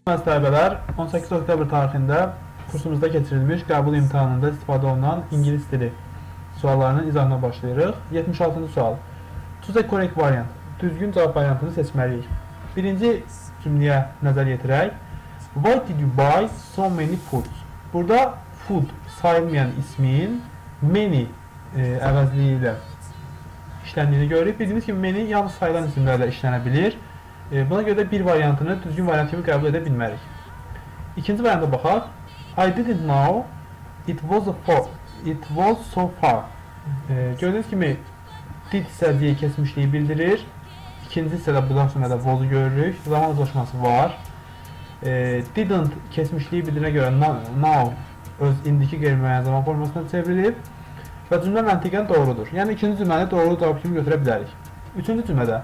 Tələbələr 18 oktyabr tarixində kursumuzda keçirilmiş qəbul imtahanında istifadə olunan ingilis dili suallarının izahına başlayırıq. 76-cı sual. Choose a correct variant. Düzgün cavab variantını seçməliyik. Birinci cümləyə nəzər yetirək. Why did you buy so many foods? Burada food sayılmayan ismin many əvəzliyi ilə işləndiyini görürük. Bildiyimiz kimi many yalnız sayılan isimlərlə işlənə bilir. Buna görə də bir variantını düzgün variant kimi qəbul edə bilmərik. İkinci varianta baxaq. I didn't know it was so far. Gördüyünüz kimi did hissəciyi keçmişliyi bildirir. İkinci hissədə bundan sonra da was-u görürük. Zaman uzlaşması var. Didn't keçmişliyi bildirənə görə now öz indiki qeyri-müəyyən zaman formasına çevrilib və cümlə məntiqən doğrudur. Yəni ikinci cümləni doğru cavab kimi götürə bilərik. Üçüncü cümlədə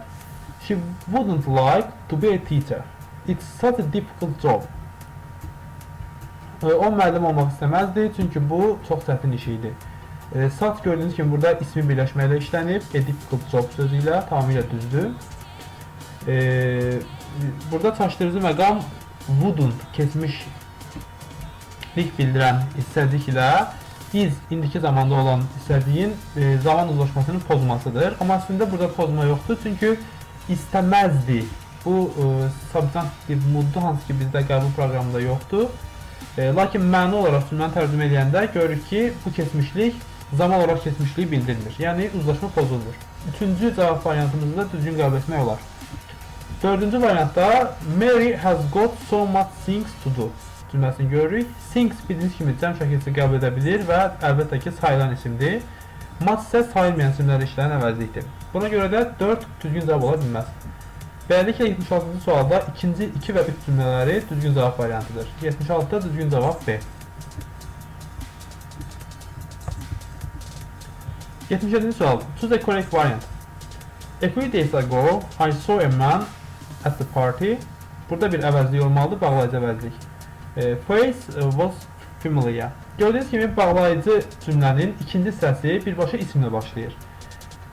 She wouldn't like to be a teacher. It's such a difficult job. O müəllim olmaq istəməzdi, çünki bu çox çətin iş idi. Such gördüyünüz kimi burada ismi birləşməklə işlənib. A difficult job sözü ilə tamamilə düzdür. Burada çaşdırıcı məqam wouldn't keçmişlik bildirən hissəcik ilə is indiki zamanda olan hissəciyin zaman uzlaşmasının pozmasıdır. Amma əslində burada pozma yoxdur, çünki istəməzdi. Bu subjunctive mooddur, hansı ki bizdə qəbul proqramında yoxdur. Lakin məna olaraq cümləni tərcümə edəndə görürük ki, bu keçmişlik zaman olaraq keçmişliyi bildirmir. Yəni uzlaşma pozulmur. Üçüncü cavab variantımızı da düzgün qəbul etmək olar. Dördüncü variantda Mary has got so much things to do cümləsini görürük. Things bildiyiniz kimi cəm şəkildə qəbul edə bilir və əlbəttə ki sayılan isimdir. Much isə sayılmayan isimlərlə işləyən əvəzlikdir. Buna görə də 4 düzgün cavab ola bilməz. Beləliklə 76-cı sualda ikinci 2 və 3 cümlələri düzgün cavab variantıdır. 76-da düzgün cavab B. 77-ci sual. Choose a correct variant. A few days ago, I saw a man at the party. Burada bir əvəzlik olmalıdır, bağlayıcı əvəzlik. Face was familiar. Gördüyünüz kimi bağlayıcı cümlənin ikinci hissəsi birbaşa isimlə başlayır.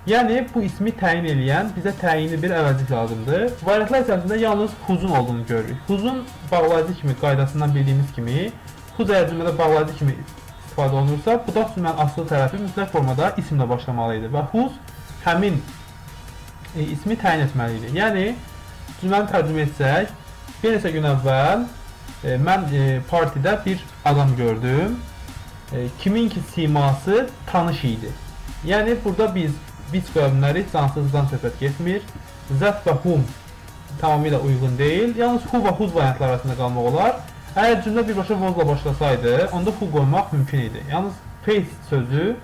Yəni bu ismi təyin edən bizə təyinli bir əvəzlik lazımdır. Variantlar içərisində yalnız who's-un olduğunu görürük. Who's-un bağlayıcı kimi qaydasından bildiyimiz kimi, who's əgər cümlədə bağlayıcı kimi istifadə olunursa, bu da cümlənin asılı tərəfi mütləq formada isimlə başlamalı idi və who's həmin ismi təyin etməli idi. Yəni cümləni tərcümə etsək, bir neçə gün əvvəl mən partidə bir adam gördüm. Kiminki siması tanış idi. Yəni burada biz qoya bilmərik, cansızdan söhbət getmir. That və whom tamamilə uyğun deyil. Yalnız who və whose variantlar arasında qalmaq olar. Əgər cümlə birbaşa was-la başlasaydı, onda who qoymaq mümkün idi. Yalnız face sözü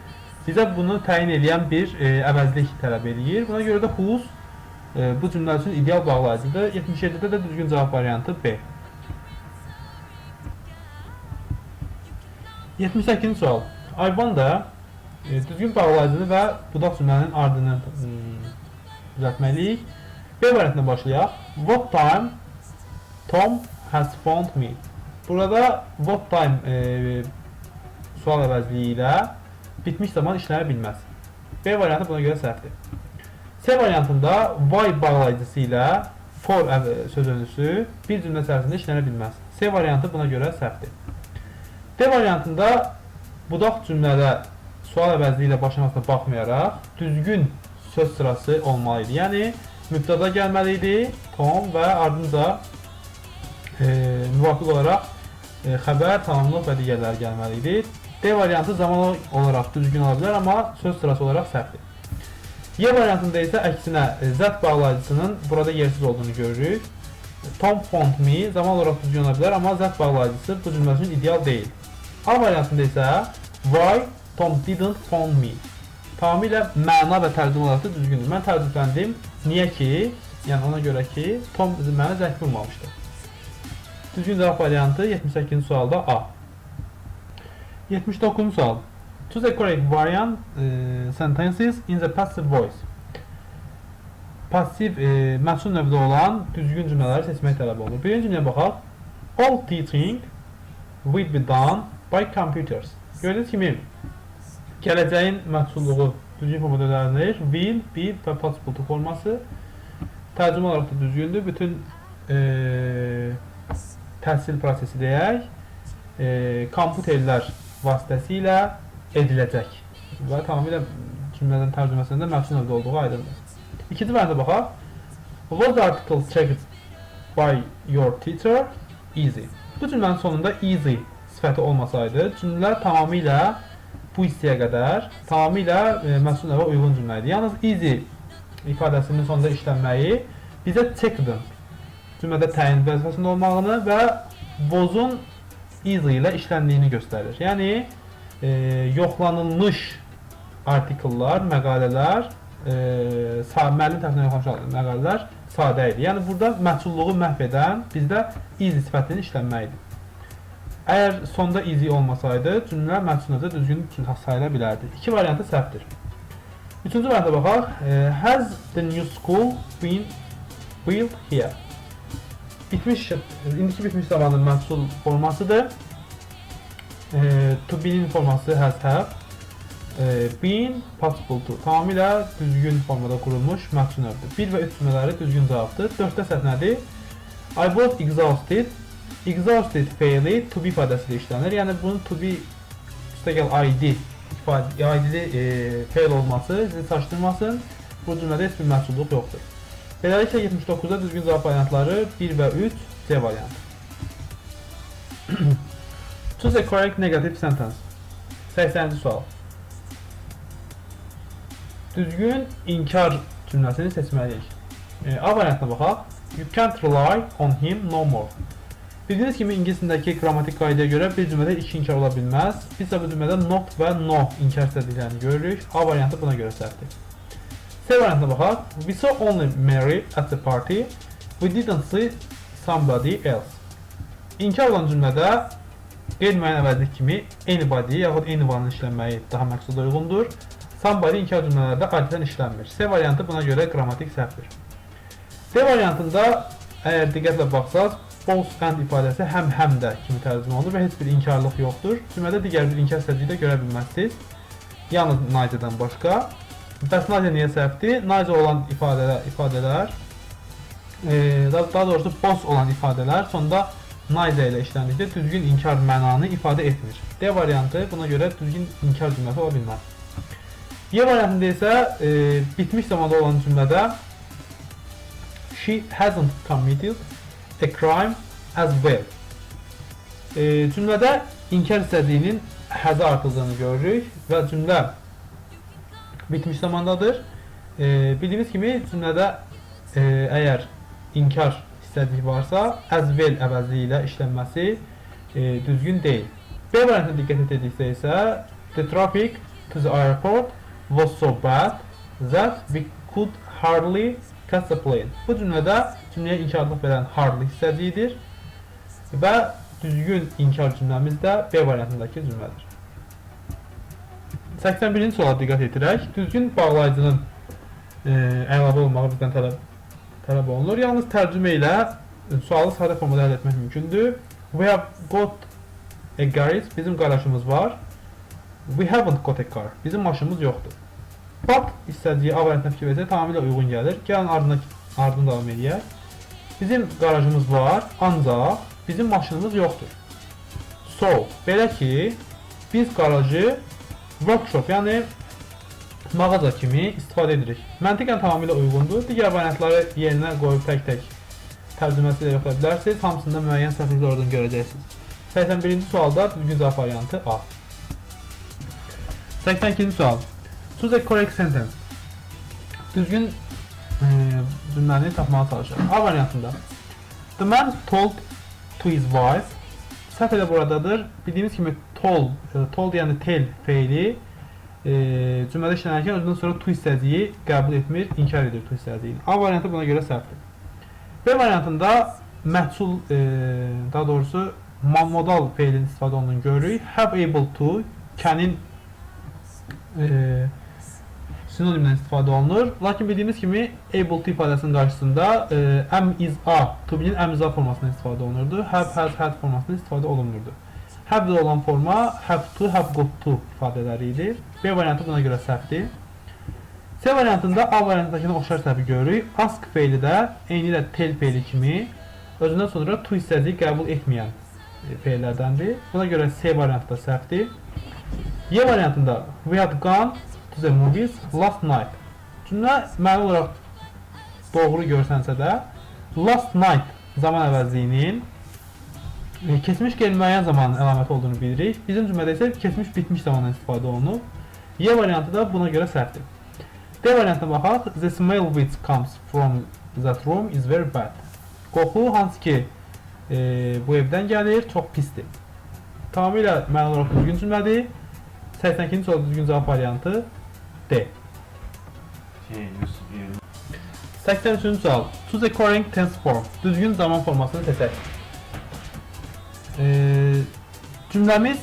bizə bunu təyin edən bir əvəzlik tələb edir. Buna görə də whose bu cümlə üçün ideal bağlayıcıdır. 77-də də düzgün cavab variantı B. 78-ci sual. I wonder düzgün bağlayıcını və budaq cümlənin ardını düzəltməliyik. B variantına başlayaq. What time Tom has phoned me? Burada what time sual əvəzliyi ilə bitmiş zaman işlənə bilməz. B variantı buna görə səhvdir. C variantında why bağlayıcısı ilə for sözünüsü bir cümlə içərisində işlənə bilməz. C variantı buna görə səhvdir. D variantında budaq cümlədə sual əvəzliyi ilə başlamasına baxmayaraq düzgün söz sırası olmalı idi. Yəni mübtəda gəlməli idi Tom və ardınca müvafiq olaraq xəbər, tamamlıq və digərləri gəlməli idi. D variantı zaman olaraq düzgün ola bilər, amma söz sırası olaraq səhvdir. Y variantında isə əksinə zət bağlayıcısının burada yersiz olduğunu görürük. Tom phoned me zaman olaraq düzgün ola bilər, amma zət bağlayıcısı bu cümlə üçün ideal deyil. A variantında isə why Tom didn't phone me tamamilə məna və tərcümə olaraq da düzgündür. Mən tərcümələndim. Niyə ki? Yəni ona görə ki, Tom mənə zəng vurmamışdı. Düzgün cavab variantı 78-ci sualda A. 79-cu sual. Choose a correct variant sentences in the passive voice. Pasiv məsul növdə olan düzgün cümlələri seçmək tələb olunur. Birinci cümləyə baxaq. All teaching will be done by computers. Gördüyünüz kimi gələcəyin məhsulluğu düzgün formada ödənilir. Will, be və possible forması tərcümə olaraq da düzgündür. Bütün təhsil prosesi deyək, kompüterlər vasitəsilə ediləcək və tamamilə cümlədən tərcüməsində məfhum növdə olduğu aydındır. İkinci varianta baxaq. Was the article checked by your teacher? Easy. Bu cümlənin sonunda easy sifəti olmasaydı, cümlə tamamilə bu hissəyə qədər tamamilə məfhum növə uyğun cümlə idi. Yalnız easy ifadəsinin sonunda işlənməyi bizə checked'ın cümlədə təyin vəzifəsində olmağını və was-un easy ilə işləndiyini göstərir. Yəni, yoxlanılmış artikellar, məqalələr, müəllim tərəfindən yoxlanmış məqalələr sadə idi. Yəni, burada məhsulluğu məhv edən bizdə easy sifətinin işlənməyidir. Əgər sonda easy olmasaydı, cümlə məhsulunda düzgün sayıla bilərdi. İki variantı səhvdir. Üçüncü varianta baxaq. Has the new school been built here? İndiki bitmiş zamanın məhsul formasıdır. To be'nin forması has have. Been possible to. Tamamilə düzgün formada qurulmuş məhsul növüdür. 1 və 3 cümlələri düzgün cavabdır. 4-də səhv nədir? I was exhausted. Exhausted feili to be ifadəsi ilə işlənir. Yəni bunun to be üstəgəl id feil olması sizi çaşdırmasın. Bu cümlədə heç bir məhsulluq yoxdur. Beləliklə 79-da düzgün cavab variantları 1 və 3 C variantı. Choose a correct negative sentence. 80-ci sual. Düzgün inkar cümləsini seçməliyik. A variantına baxaq. You can't rely on him no more. Bildiyiniz kimi ingilisindəki qrammatik qaydaya görə bir cümlədə iki inkar ola bilməz. Biz də bu cümlədə not və no inkar istədiklərini görürük. A variantı buna görə səhvdir. C variantına baxaq. We saw only Mary at the party. We didn't see somebody else. İnkar olan cümlədə qeyd-müəyyən əvəzlik kimi anybody yaxud anyone-ın işlənməyi daha məqsada uyğundur. Somebody inkar cümlələrdə adətən işlənmir. C variantı buna görə qrammatik səhvdir. D variantında əgər diqqətlə baxsaq, both and ifadəsi həm də kimi tərcümə olunur və heç bir inkarlıq yoxdur. Cümlədə digər bir inkar sədriyi də görə bilməzsiniz. Yalnız Nigel-dən başqa. Bəs Nigel niyə səhvdir? Nigel olan ifadələr, daha doğrusu both olan ifadələr sonda Nigel ilə işləndikdə düzgün inkar mənanı ifadə etmir. D variantı buna görə düzgün inkar cümləsi ola bilməz. Y variantında isə bitmiş zamanda olan cümlədə she hasn't committed a crime as well. Cümlədə inkar istədiyinin həzə artıldığını görürük və cümlə bitmiş zamandadır. Bildiyimiz kimi cümlədə əgər inkar istədiyi varsa as well əvəzliyi ilə işlənməsi düzgün deyil. B variantına diqqət edildikdə isə the traffic to the airport was so bad that we could hardly catch the plane. Bu cümlədə cümləyə inkarlıq verən hardly hissəciyidir və düzgün inkar cümləmiz də B variantındakı cümlədir. 81-ci suala diqqət edirək. Düzgün bağlayıcının əlavə olmağı bizdən tələb olunur. Yalnız tərcümə ilə sualı sadə formada həll etmək mümkündür. We have got a garage. Bizim qarajımız var. We haven't got a car. Bizim maşınımız yoxdur. But istədiyi A variantına fikir versək tamamilə uyğun gəlir. Gəlin ardını davam edək. Bizim qarajımız var, ancaq bizim maşınımız yoxdur. So, belə ki, biz qarajı workshop, yəni mağaza kimi istifadə edirik. Məntiqən tamamilə uyğundur. Digər variantları yerinə qoyub tək-tək tərcüməsi ilə yoxlaya bilərsiniz. Hamısında müəyyən səhvliklər olduğunu görəcəksiniz. 81-ci sualda düzgün cavab variantı A. 82-ci sual. Choose a correct sentence. Düzgün cümləni tapmağa çalışır. A variantında. The man told to his wife. Səhv elə buradadır. Bildiyimiz kimi told yəni tell feili cümlədə işlənərkən özündən sonra to hissəciyi qəbul etmir, inkar edir to hissəciyini. A variantı buna görə səhvdir. B variantında məhsul, daha doğrusu modal feilin istifadə olunduğunu görürük. Have able to, can'in sinonimdən istifadə olunur. Lakin bildiyimiz kimi able to ifadəsinin qarşısında am is a, to be'nin am is a formasından istifadə olunurdu. Have, has, had formasından istifadə olunmurdu. Have olan forma have to, have got to ifadələri idi. B variantı buna görə səhvdir. C variantında A variantındakına oxşar səhvi görürük. Ask feili də eyni ilə tell feili kimi özündən sonra to hissəciyi qəbul etməyən fe'lərdəndir. Buna görə C variantı da səhvdir. Y variantında we had gone to the movies last night. Cümlə məna olaraq doğru görsənsə də last night zaman əvəzliyinin keçmiş qeyri-müəyyən zamanın əlaməti olduğunu bilirik. Bizim cümlədə isə keçmiş bitmiş zamandan istifadə olunub. Y variantı da buna görə səhvdir. D variantına baxaq. The smell which comes from that room is very bad. Qoxu hansı ki bu evdən gəlir, çox pisdir. Tamamilə məna olaraq düzgün cümlədir. 82-ci sual düzgün cavab variantı D. 83-cü sual. Choose a correct tense form. Düzgün zaman formasını seçək. Cümləmiz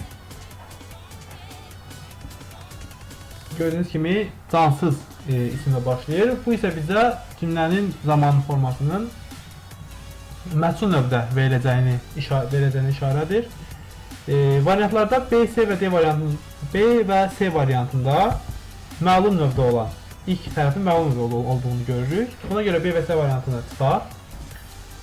gördüyünüz kimi cansız isimlə başlayır. Bu isə bizə cümlənin zaman formasının məchul növdə veriləcəyini işarədir. Variantlarda B, C və D variantının B və C variantında məlum növdə olan ilk tərəfin məlum növdə olduğunu görürük. Buna görə B və C variantını çıxar.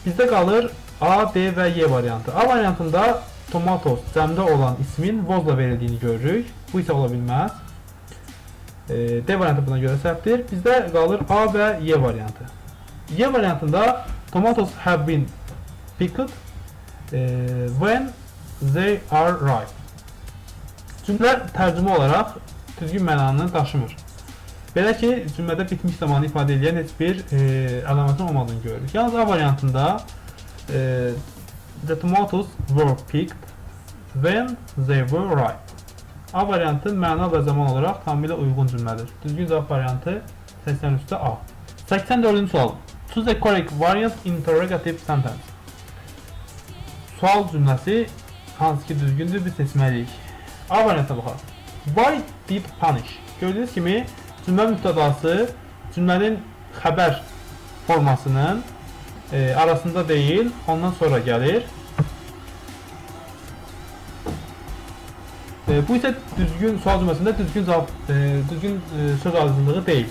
Bizdə qalır A, D və Y variantı. A variantında tomatos cəmdə olan ismin vozla verildiyini görürük. Bu isə ola bilməz. D variantı buna görə səhvdir. Bizdə qalır A və Y variantı. Y variantında tomatoes have been picked when they are ripe. Cümlə tərcümə olaraq düzgün mənanı daşımır. Belə ki, cümlədə bitmiş zamanı ifadə edən heç bir əlamətin olmadığını görürük. Yalnız A variantında the tomatoes were picked when they were ripe. A variantı məna və zaman olaraq tamamilə uyğun cümlədir. Düzgün cavab variantı 83-də A. 84-cü sual. Choose a correct variant interrogative sentence. Sual cümləsi hansı ki düzgündür, biz seçməliyik. A variantına baxaq. Why did punish? Gördüyünüz kimi cümlə mübtədası cümlənin xəbər formasının arasında deyil, ondan sonra gəlir. Bu isə düzgün sual cümləsində düzgün söz ardıcılığı deyil.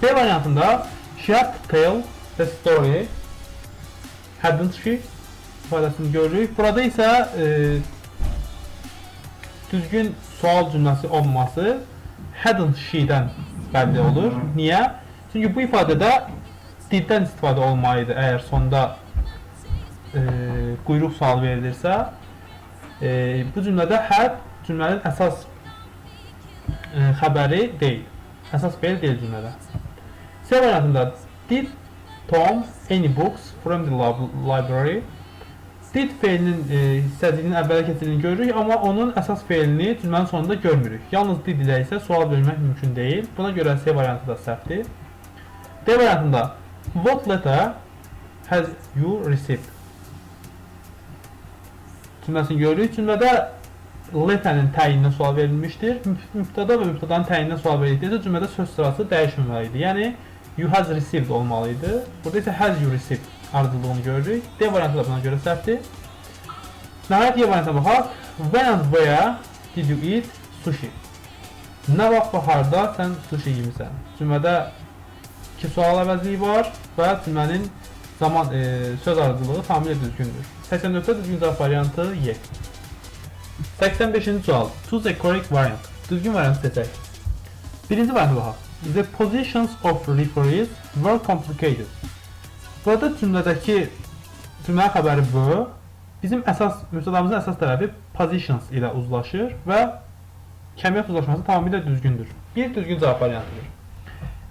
B variantında she had to tell the story hadn't she ifadəsini görürük. Burada isə düzgün sual cümləsi olması hadn't she'dən bəlli olur. Niyə? Çünki bu ifadədə diddən istifadə olmalıdır əgər sonda quyruq sual verilirsə. Bu cümlədə had cümlənin əsas xəbəri deyil. Əsas fe'l deyil cümlədə. C variantında did Tom any books from the library? Did fe'linin hissəciyinin əvvələ keçirdiyini görürük, amma onun əsas fe'lini cümlənin sonunda görmürük. Yalnız did ilə isə sual vermək mümkün deyil. Buna görə C variantı da səhvdir. D variantında what letter has you received? Cümləsini görürük. Cümlədə letənin təyininə sual verilmişdir. Mübtəda və mübtədanın təyininə sual verildikdə cümlədə söz sırası dəyişməməlidir. Yəni you has received olmalıydı. Burada isə has you received ardıcılığını görürük. D variantı da buna görə səhvdir. Nəhayət Y variantına baxaq. When and where did you eat sushi? Nə vaxt və harda sən sushi yemisən? Cümlədə iki sual əvəzliyi var və cümlənin zaman söz ardıcılığı tamamilə düzgündür. 84-də düzgün cavab variantı Y. 85-ci sual. Choose a correct variant. Düzgün variantı seçək. Birinci variantı baxaq. The positions of referees were complicated. Burada cümlənin xəbəri bu. Bizim mübtədamızın əsas tərəfi positions ilə uzlaşır və kəmiyyət uzlaşması tamamilə düzgündür. Bir düzgün cavab variantıdır.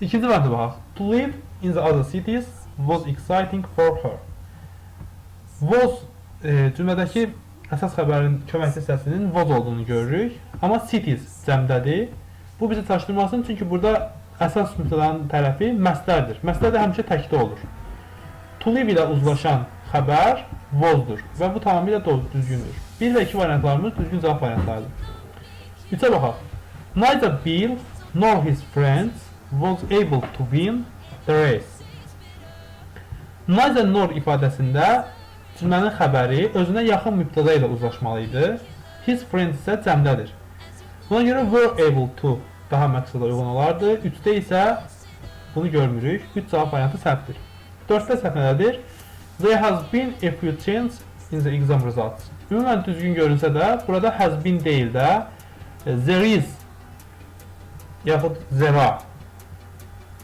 İkinci variantı baxaq. To live in the other cities was exciting for her. Was cümlədəki əsas xəbərin köməkli hissəsinin was olduğunu görürük. Amma cities cəmdədir. Bu bizi çaşdırmasın, çünki burada əsas mübtədanın tərəfi məsdərdir. Məsdər də həmişə təkdə olur. To live ilə uzlaşan xəbər was'dur və bu tamamilə düzgündür. 1 və 2 variantlarımız düzgün cavab variantlarıdır. 3-ə baxaq. Neither Bill nor his friends was able to win the race. Neither nor ifadəsində cümlənin xəbəri özünə yaxın mübtəda ilə uzlaşmalıydı. His friends isə cəmdədir. Buna görə were able to daha məqsədə uyğun olardı. 3-də isə bunu görmürük. 3 cavab variantı səhvdir. 4-də səhv nədədir? There has been a few changes in the exam results. Ümumən düzgün görünsə də, burada has been deyil də, there is yaxud there are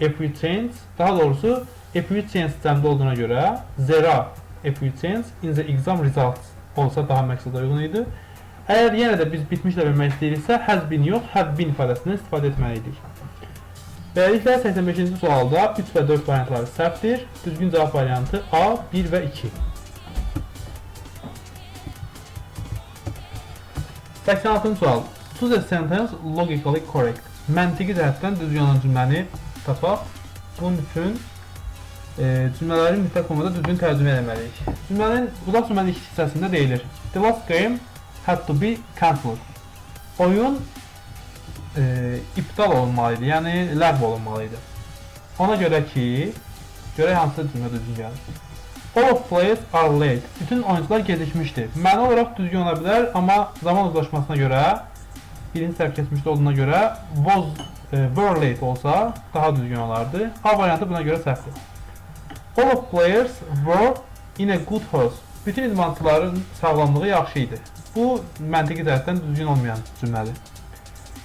a few changes, daha doğrusu a few changes cəmdə olduğuna görə there are a few changes in the exam results olsa daha məqsədə uyğun idi. Əgər yenə də biz bitmişlə vermək istəyiriksə, has been yox, have been ifadəsindən istifadə etməliydik. Beləliklə 85-ci sualda 3 və 4 variantları səhvdir. Düzgün cavab variantı A, 1 və 2. 86-cı sual. Choose a sentence logically correct. Məntiqi cəhətdən düzgün olan cümləni tapaq. Bunun üçün cümlələri mütləq formada düzgün tərcümə etməliyik. Qulaq cümlənin ilk hissəsində deyilir. The last game had to be cancelled. Oyun iptal olunmalıydı, yəni ləğv olunmalıydı. Ona görə ki, görək hansı cümlə düzgün gəlir. All of players are late. Bütün oyuncular gecikmişdir. Məna olaraq düzgün ola bilər, amma zaman uzlaşmasına görə, birinci səhv keçmişdə olduğuna görə were late olsa daha düzgün olardı. A variantı buna görə səhvdir. All of players were in a good health. Bütün idmançıların sağlamlığı yaxşı idi. Bu məntiqi cəhətdən düzgün olmayan cümlədir.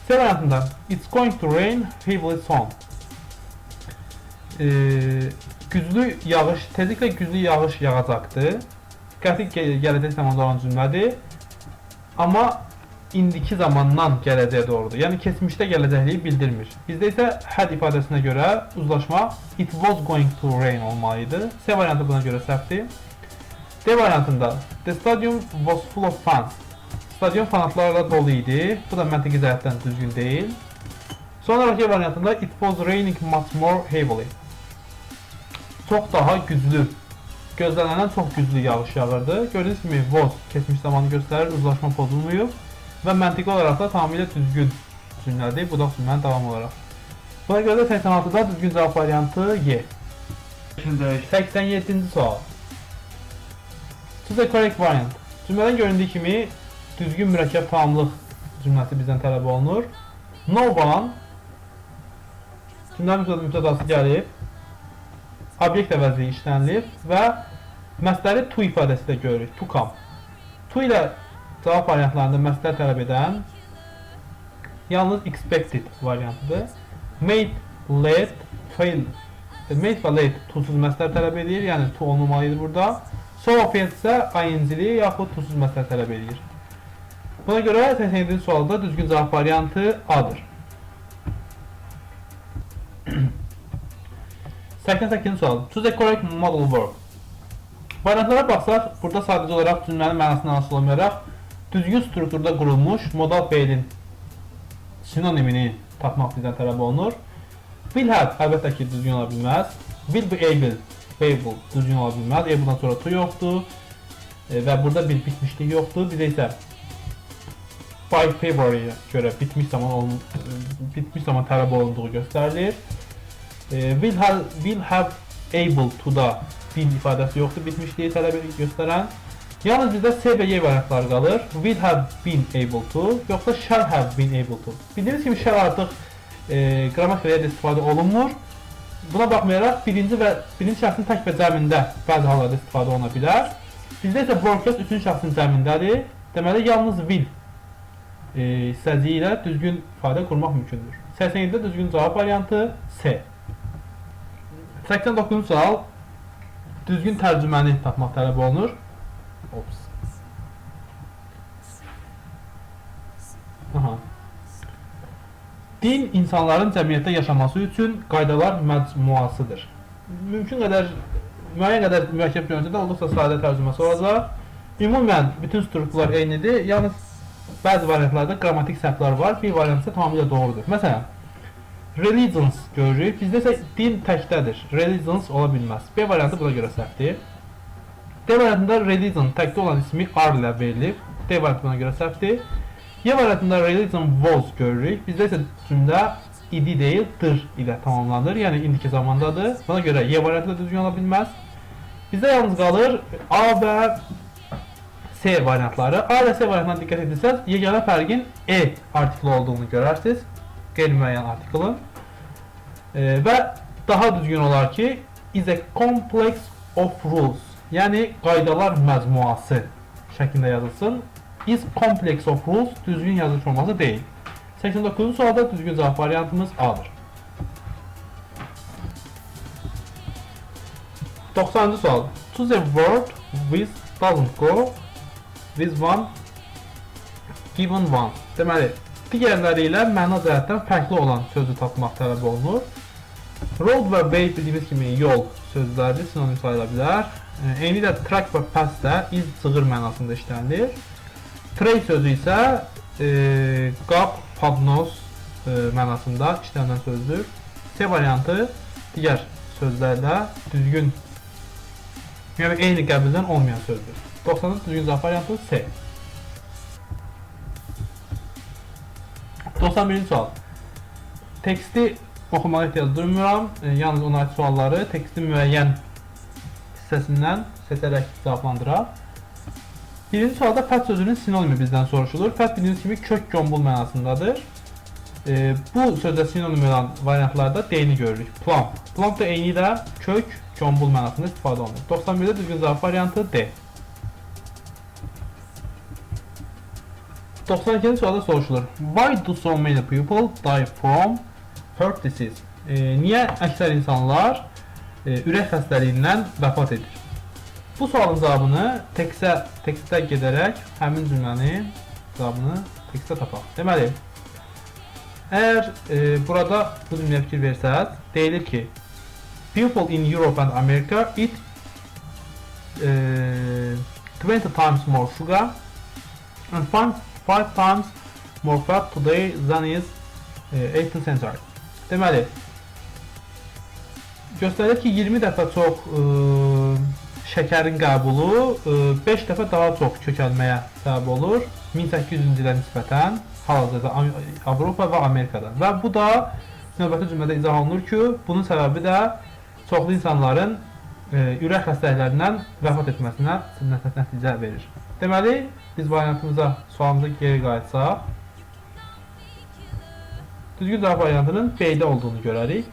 C variantında it's going to rain heavily soon. Güclü yağış, tezliklə güclü yağış yağacaqdır. Qəti gələcək zamanda olan cümlədir. Amma indiki zamandan gələcəyə doğrudur. Yəni keçmişdə gələcəkliyi bildirmir. Bizdə isə had ifadəsinə görə uzlaşma it was going to rain olmalıydı. C variantı buna görə səhvdir. D variantında the stadium was full of fans. Stadion fanatlarla dolu idi. Bu da məntiqi cəhətdən düzgün deyil. Sonraki variantında it was raining much more heavily. Çox daha güclü, gözlənilən çox güclü yağış yağırdı. Gördüyünüz kimi was keçmiş zamanı göstərir, uzlaşma pozulmuyub və məntiqi olaraq da tamamilə düzgün cümlədir. Bu da cümlənin davamı olaraq. Buna görə də 86-da düzgün cavab variantı Y. 87-ci sual. Choose a correct variant. Cümlədən göründüyü kimi düzgün mürəkkəb tamamlıq cümləsi bizdən tələb olunur. No one cümlənin mübtədası gəlib, obyekt əvəzliyi işlənilib və məsləri to ifadəsi də görürük. To come. To ilə cavab variantlarında məslər tələb edən yalnız expected variantıdır. Made, let, fail. Made və let to-suz məslər tələb edir, yəni to olmamalıydı burada. So offense isə ing-li yaxud to-suz məslər tələb edir. Buna görə 87-ci sualda düzgün cavab variantı A-dır. 88-ci sual. Choose a correct model verb. Variantlara baxsaq, burada sadəcə olaraq cümlənin mənasından asılı olmayaraq düzgün strukturda qurulmuş modal feilin sinonimini tapmaq bizdən tələb olunur. Will have əlbəttə ki düzgün ola bilməz. Will be able düzgün ola bilməz. Able'dan sonra to yoxdur və burada bir bitmişlik yoxdur. Bizə isə by February'yə görə bitmiş zaman tələb olunduğu göstərilir. Will have able to da bin ifadəsi yoxdur, bitmişliyi tələb göstərən. Yalnız bizdə C və Y variantları qalır. Will have been able to, yoxsa shall have been able to. Bildiyiniz kimi shall artıq qrammatikaya da istifadə olunmur. Buna baxmayaraq birinci şəxsin tək və cəmində bəzi hallarda istifadə oluna bilər. Bizdə isə broadcast üçüncü şəxsin cəmindədir. Deməli, yalnız will hissəciyi ilə düzgün ifadə qurmaq mümkündür. 87-də düzgün cavab variantı C. 89-cu sual. Düzgün tərcüməni tapmaq tələb olunur. Din insanların cəmiyyətdə yaşaması üçün qaydalar məcmuasıdır. Müəyyən qədər mürəkkəb görünsə də olduqca sadə tərcüməsi olacaq. Ümumən bütün strukturlar eynidir. Yalnız bəzi variantlarda qrammatik səhvlər var. Bir variant isə tamamilə doğrudur. Məsələn, religions görürük. Bizdə isə din təkdədir. Religions ola bilməz. B variantı buna görə səhvdir. D variantında religion təkdə olan ismi R ilə verilib. D variantı buna görə səhvdir. Y variantında religion was görürük. Bizdə isə cümlə idi deyil, dır ilə tamamlanır. Yəni indiki zamandadır. Buna görə Y variantı da düzgün ola bilməz. Bizdə yalnız qalır A və C variantları. A və C variantına diqqət edirsəz, yeganə fərqin E artikli olduğunu görərsiniz. Qeyri-müəyyən artiklın. Və daha düzgün olar ki, is a complex of rules. Yəni qaydalar məcmuası şəklində yazılsın. Is complex of rules düzgün yazılış forması deyil. 89-cu sualda düzgün cavab variantımız A-dır. 90-cı sual. Choose a word which doesn't go with one given one. Deməli, digərləri ilə məna cəhətdən fərqli olan sözü tapmaq tələb olunur. Road və way bildiyimiz kimi yol sözlərdir, sinonim sayıla bilər. Eyni də track və pass də iz, cığır mənasında işlənilir. Tray sözü isə qab, padnos mənasında işlənən sözdür. C variantı digər sözlərlə düzgün, yəni eyni qəbildən olmayan sözdür. 90-cı düzgün cavab variantı C. 91-ci sual. Teksti oxumağa ehtiyac duymuram. Yalnız ona aid sualları tekstin müəyyən hissəsindən seçərək cavablandıraq. Birinci sualda fəth sözünün sinonimi bizdən soruşulur. Fəth bildiyiniz kimi kök, qombul mənasındadır. Bu sözdə sinonim olan variantlarda D-ni görürük. Plump. Plump da eyni ilə kök, qombul mənasında istifadə olunur. 91-də düzgün cavab variantı D. 92-ci sualda soruşulur. Why do so many people die from heart disease? Niyə əksər insanlar ürək xəstəliyindən vəfat edir? Bu sualın cavabını tekstə gedərək həmin cümlənin cavabını tekstdə tapaq. Deməli, əgər burada bu cümləyə fikir versəz, deyilir ki, people in Europe and America eat 20 times more sugar and 5 times more fat today than is 18th century. Deməli, göstərir ki, 20 dəfə çox şəkərin qəbulu 5 dəfə daha çox kökəlməyə səbəb olur 1800-cü ilə nisbətən hal-hazırda Avropa və Amerikada. Və bu da növbəti cümlədə izah olunur ki, bunun səbəbi də çoxlu insanların ürək xəstəliklərindən vəfat etməsinə nəticə verir. Deməli, biz variantımıza, sualımıza geri qayıtsaq, düzgün cavab variantının B-də olduğunu görərik.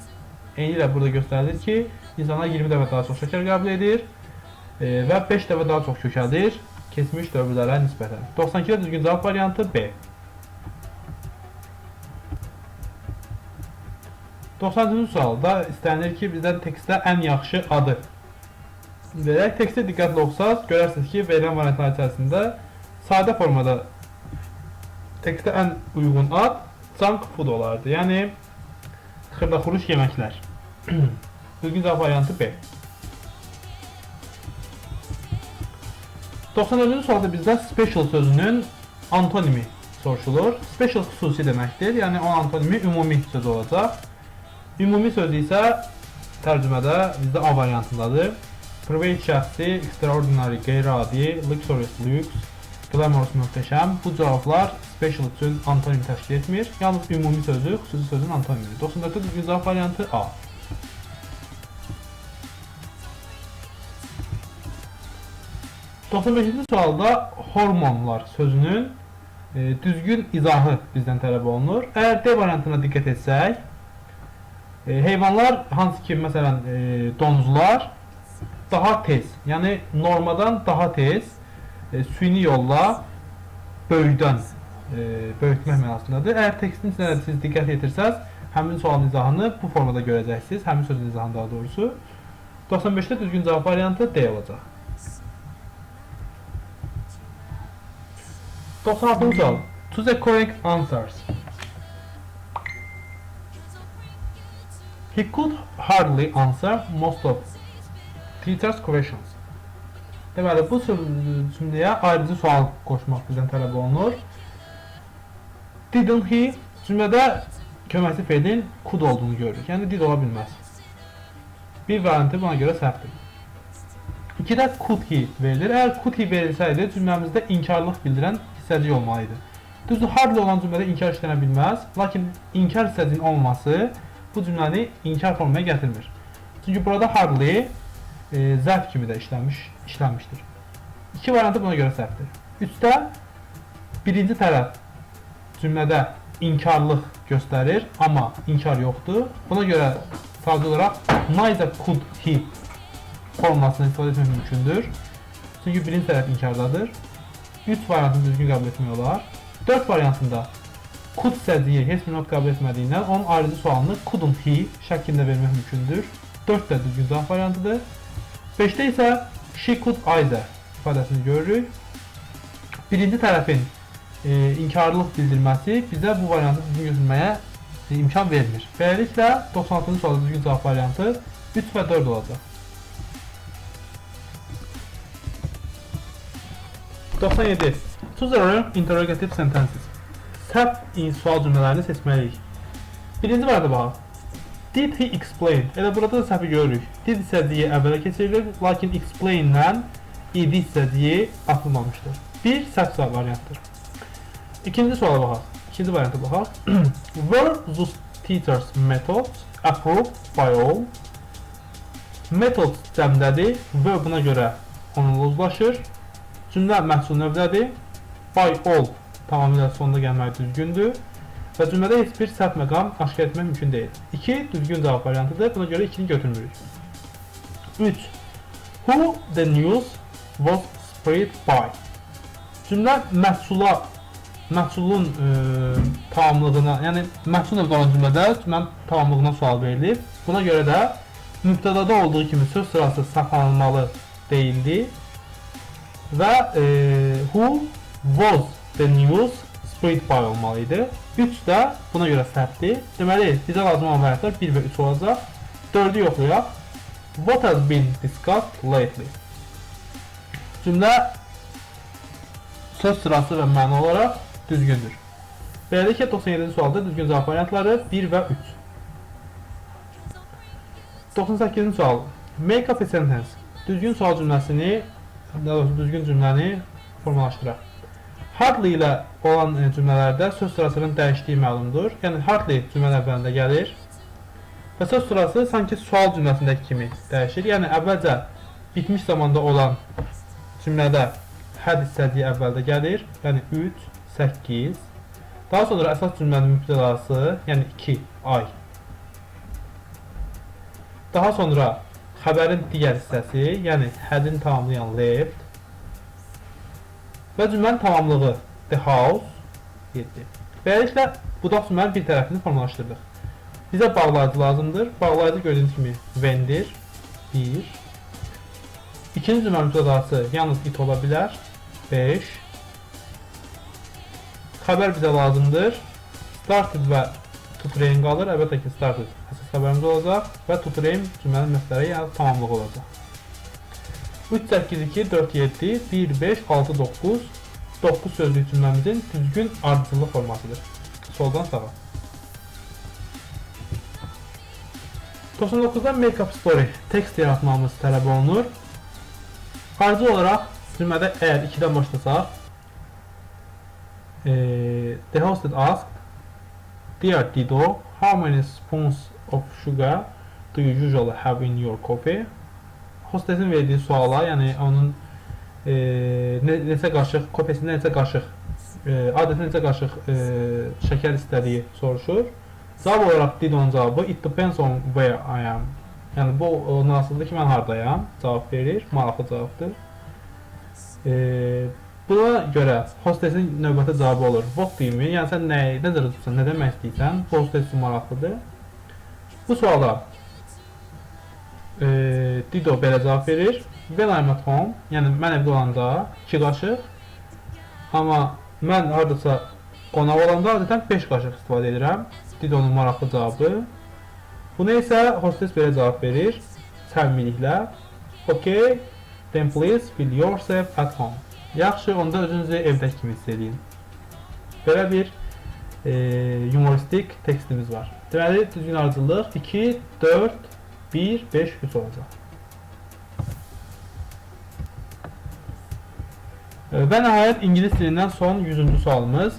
Eyni ilə burada göstərilir ki, insanlar 20 dəfə daha çox şəkər qəbul edir və 5 dəfə daha çox kökəldir keçmiş dövrlərə nisbətən. 92-də düzgün cavab variantı B. 90-cı sualda istənilir ki, bizdən tekstdə ən yaxşı adı verək. Tekstə diqqətli oxusaq, görərsiniz ki, verilən variantlar içərisində sadə formada tekstə ən uyğun ad junk food olardı. Yəni, xırda-xuruş yeməklər. Düzgün cavab variantı B. 94-cü sualda bizdə special sözünün antonimi soruşulur. Special xüsusi deməkdir. Yəni, o antonimi ümumi söz olacaq. Ümumi sözü isə tərcümədə bizdə A variantındadır. Private şəxsi, extraordinary, qeyri-adi, luxurious, lüks, glamorous, möhtəşəm. Bu cavablar special üçün antonim təşkil etmir. Yalnız ümumi sözü xüsusi sözün antonimidir. 94-də düzgün cavab variantı A. 95-ci sualda hormonlar sözünün düzgün izahı bizdən tələb olunur. Əgər D variantına diqqət etsək, heyvanlar, hansı ki, məsələn, donuzlar daha tez, yəni normadan daha tez süni yolla böyütmək mənasındadır. Əgər tekstin içində siz diqqət yetirsəz, həmin sualın izahını bu formada görəcəksiniz, həmin sözün izahını daha doğrusu. 95-də düzgün cavab variantı D olacaq. 96-cı sual. Choose the correct answers. He could hardly answer most of teacher's questions. Deməli, bu cümləyə ayrıcı sual qoşmaq bizdən tələb olunur. Didn't he cümlədə köməkli feilin could olduğunu görürük. Yəni, did ola bilməz. Bir variantı buna görə səhvdir. 2-də could he verilir. Əgər could he verilsəydi, cümləmizdə inkarlıq bildirən hissəcik olmalıydı. Düzdür, hardly olan cümlədə inkar işlənə bilməz, lakin inkar hissəciyin olması bu cümləni inkar formaya gətirmir. Çünki burada hardly zərf kimi də işlənmişdir. 2 variantı buna görə səhvdir. 3-də birinci tərəf cümlədə inkarlıq göstərir, amma inkar yoxdur. Buna görə sadəcə olaraq neither could he formulasını istifadə etmək mümkündür. Çünki birinci tərəf inkardadır. 3 variantını düzgün qəbul etmək olar. 4 variantında could hissəciyi heç bir not qəbul etmədiyindən onun ayrıcı sualını couldn't he şəklində vermək mümkündür. 4 də düzgün cavab variantıdır. 5-də isə she could either ifadəsini görürük. Birinci tərəfin inkarlıq bildirməsi bizə bu variantı düzgün götürməyə imkan vermir. Beləliklə 96-cı sualda düzgün cavab variantı 3 və 4 olacaq. 97. Choose the interrogative sentences. Səhv sual cümlələrini seçməliyik. Birinci var da bax. Did he explain? Elə burada da səhvi görürük. Did hissəciyi əvvələ keçirilir, lakin explain-lə id hissəciyi atılmamışdır. Bir səhv sual variantıdır. İkinci suala baxaq. İkinci varianta baxaq. Were those teachers' methods approved by all? Metod cəmdədir. Were buna görə onunla uzlaşır. Cümlə məhsul növdədir. By all tamamilə sonunda gəlməyi düzgündür. Və cümlədə heç bir səhv məqam aşkar etmək mümkün deyil. 2 düzgün cavab variantıdır. Buna görə 2-ni götürmürük. 3. Who the news was spread by? Cümlə məhsulun tamamlığına, yəni məhsul növdə olan cümlədə cümlənin tamamlığına sual verilib. Buna görə də mübtədada olduğu kimi söz sırası saxlanılmalı deyildi. Və who was the news spread by olmalıydı. 3 də buna görə səhvdir. Deməli, bizə lazım olan variantlar 1 və 3 olacaq. 4-ü yoxlayaq. What has been discussed lately? Cümlə söz sırası və məna olaraq düzgündür. Beləliklə 97-ci sualda düzgün cavab variantları 1 və 3. 98-ci sual. Make up a sentence. Düzgün sual cümləsini, daha doğrusu düzgün cümləni formalaşdıraq. Hardly ilə olan cümlələrdə söz sırasının dəyişdiyi məlumdur. Yəni hardly cümlə əvvəlində gəlir və söz sırası sanki sual cümləsindəki kimi dəyişir. Yəni əvvəlcə bitmiş zamanda olan cümlədə had hissəciyi əvvəldə gəlir. Yəni 3, 8. Daha sonra əsas cümlənin mübtədası, yəni 2 ay. Daha sonra xəbərin digər hissəsi, yəni had'in tamamlayan left. Və cümlənin tamamlığı the house 7. Beləliklə budaq cümlənin bir tərəfini formalaşdırdıq. Bizə bağlayıcı lazımdır. Bağlayıcı gördüyünüz kimi when'dir 1. İkinci cümlə mübtədası yalnız it ola bilər 5. Xəbər bizə lazımdır. Started və to train qalır. Əlbəttə ki started əsas xəbərimiz olacaq və to train cümlənin məqsədi yəni tamamlığı olacaq. 3, 8, 2, 4, 7, 1, 5, 6, 9. 9 sözlük cümləmizin düzgün ardıcıllıq formasıdır. Soldan sağa. 99-da make up story tekst yaratmamız tələb olunur. Ardıcı olaraq cümlədə əgər 2-dən başlasaq, the hostess asked, Dear Dido, how many spoons of sugar do you usually have in your coffee? Hostesin verdiyi suala, yəni onun neçə qaşıq, kopesində neçə qaşıq, adətən neçə qaşıq şəkər istədiyi soruşur. Cavab olaraq Didonun cavabı It depends on where I am. Yəni bu ondan asılıdır ki, mən hardayam cavab verir, maraqlı cavabdır. Buna görə hostesin növbəti cavabı olur what do you mean? Yəni sən necə rüzursan, nə demək istəyirsən? Bu hostes üçün maraqlıdır. Bu suala Dido belə cavab verir. When I'm at home, yəni mən evdə olanda 2 qaşıq, amma mən hardasa qonaq olanda adətən 5 qaşıq istifadə edirəm. Didonun maraqlı cavabı. Buna isə hostes belə cavab verir, səmimiliklə. Okay, then please feel yourself at home. Yaxşı, onda özünüzü evdəki kimi hiss edin. Belə bir humoristik tekstimiz var. Deməli, düzgün ardıcıllıq 2, 4, 1, 5, 3 olacaq. Və nəhayət ingilis dilindən son 100-cü sualımız.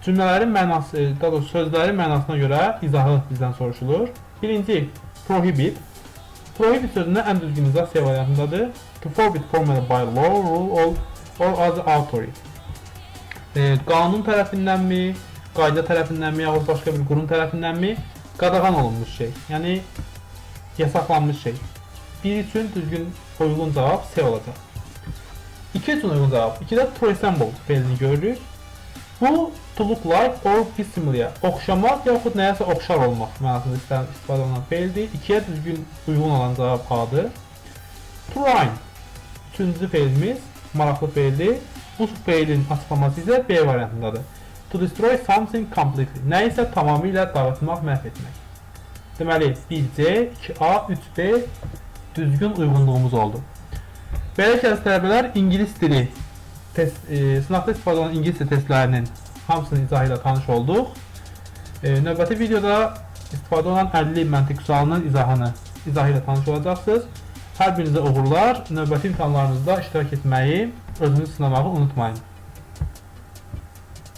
Cümlələrin mənası, daha doğrusu sözlərin mənasına görə izahı bizdən soruşulur. Birinci, prohibit. Prohibit sözünün ən düzgün izah variantındadır. To forbid formally by law, rule or other authority. Qanun tərəfindənmi, qayda tərəfindənmi, yaxud başqa bir qurum tərəfindənmi qadağan olunmuş şey. Yəni, yasaqlanmış şey. 1 üçün düzgün uyğun cavab C olacaq. 2 üçün uyğun cavab. 2-də to resemble feilini görürük. Bu to look like or be similar, oxşamaq yaxud nəyəsə oxşar olmaq mənasında istifadə olunan feildir. 2-yə düzgün uyğun olan cavab A-dır. To rhyme, üçüncü feilimiz maraqlı feildir. Bu feilin açıqlaması isə B variantındadır. To destroy something completely, nəyisə tamamilə dağıtmaq, məhv etmək. Deməli 1C, 2A, 3B düzgün uyğunluğumuz oldu. Belə ki, tələbələr ingilis dili sınaqda istifadə olunan ingilis dili testlərinin hamısının izahı ilə tanış olduq. Növbəti videoda istifadə olunan 50 məntiq sualının izahı ilə tanış olacaqsınız. Hər birinizə uğurlar. Növbəti imtahanlarınızda iştirak etməyi, özünüzü sınamağı unutmayın.